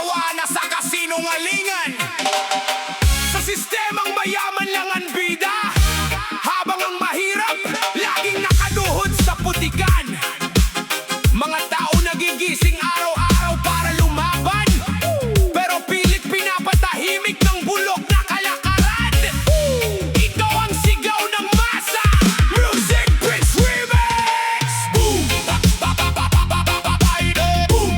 sawa na sa kasinungalingan. Sa sistemang mayaman lang ang bida, habang ang mahirap laging nakaduhod sa putikan. Mga tao nagigising araw-araw para lumaban, pero pilit pinapatahimik ng bulok na kalakaran. Ito ang sigaw ng masa, Music Prince Remix! Boom! Boom! Boom!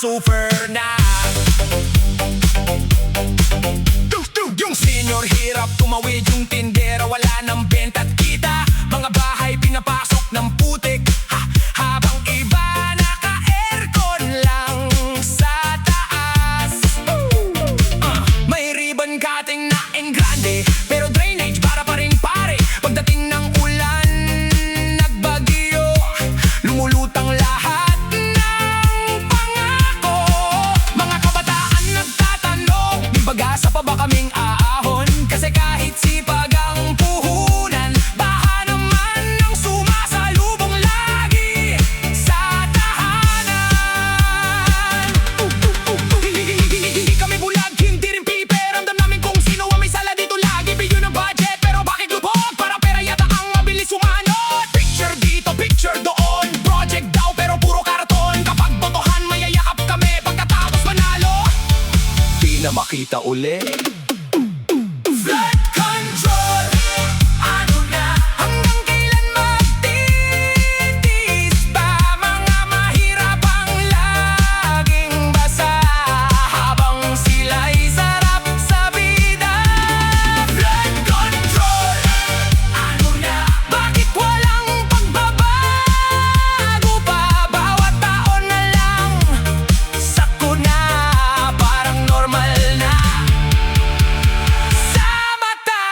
super na. Yung senior hirap tumawid, yung tindera wala ng benta at kita. Mga bahay pinapasok ng putik, habang iba naka-aircon lang sa taas. May ribbon cutting na engrande, pero drainage para pa rin pare. Pagdating ng ulan, nagbagyo, lumulutang lahat ng pangako. Mga kabataan nagtatanong, pag-asa pa ba kaming aahon? Kasi kahit sipag ang puhunan, baha naman ang sumasalubong lagi sa tahanan. Hindi kami bulag, hindi rin pipe. Ramdam namin kung sino ang may sala dito lagi. Bigyo ng budget, pero bakit lubog? Para pera yata ang mabilis sumanod. Picture dito, picture doon, project daw pero puro karton. Kapag botohan, mayayakap kami pagkatapos manalo. Di na makita uli. Flood control, ano na? Hanggang kailan magtitiis pa? Mga mahirap ang laging basa, habang sila'y sarap sa vida. Flood control, ano na? Bakit walang pagbabago pa? Bawat taon na lang, sakuna, parang normal na sa mata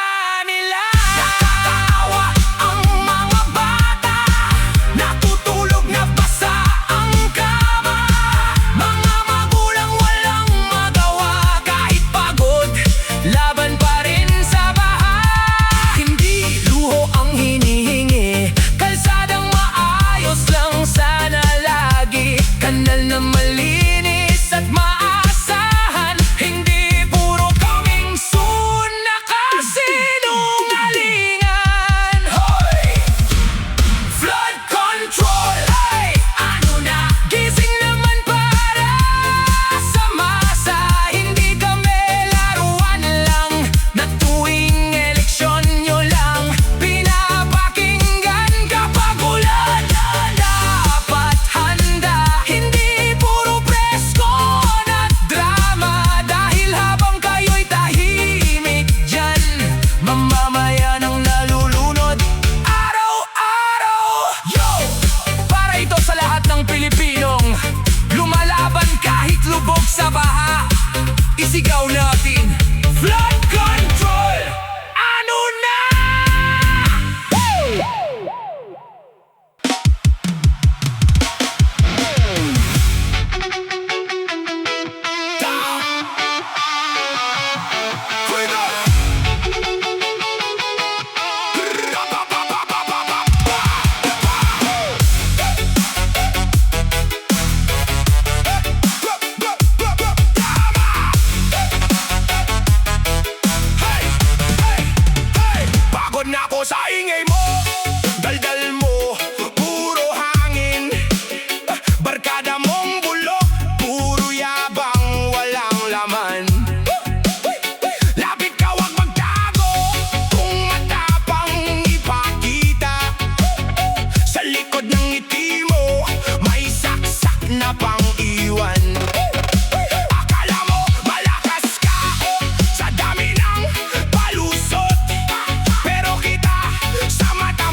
nila. Nakakaawa ang mga bata, natutulog na basa ang kama. Mga magulang walang magawa, kahit pagod, laban pa rin sa baha. Hindi luho ang hinihingi, kalsadang maayos lang sana lagi. Kanal na malinis at maasahan, hindi puro coming soon na kasinungalingan. Hoy! Flood control, ay ano na? Gising naman para sa masa, hindi kami laruan lang, na tuwing eleksyon nyo lang pinapakinggan. Kapag ulan na dapat handa, hindi puro presko na drama. Dahil habang kayo'y tahimik dyan, mamamayan ang nalulunod araw-araw. Yo! Para ito sa lahat ng Pilipinong lumalaban kahit lubog sa baha, isigaw natin flood control, ano na? Woo! Pagod na ako sa ingay mo, daldal mo, puro hangin. Barkada mong bulok, puro yabang, walang laman. Lapit ka, wag magtago, kung matapang ipakita. Sa likod ng ngiti mo, may saksak na pang-iwan. Akala mo malakas ka sa dami ng palusot, pero kita sa mata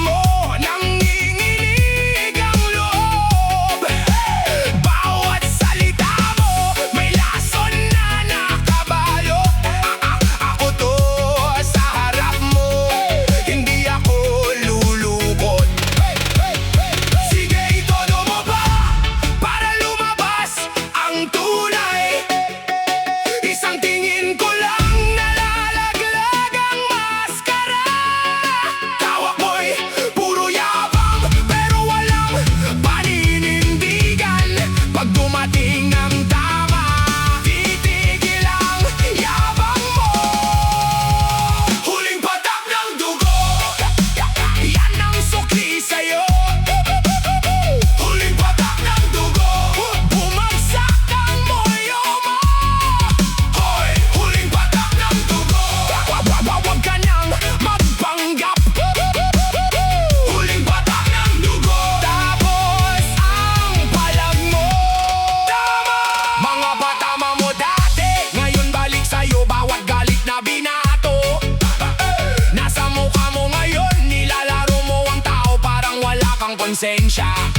lisensya.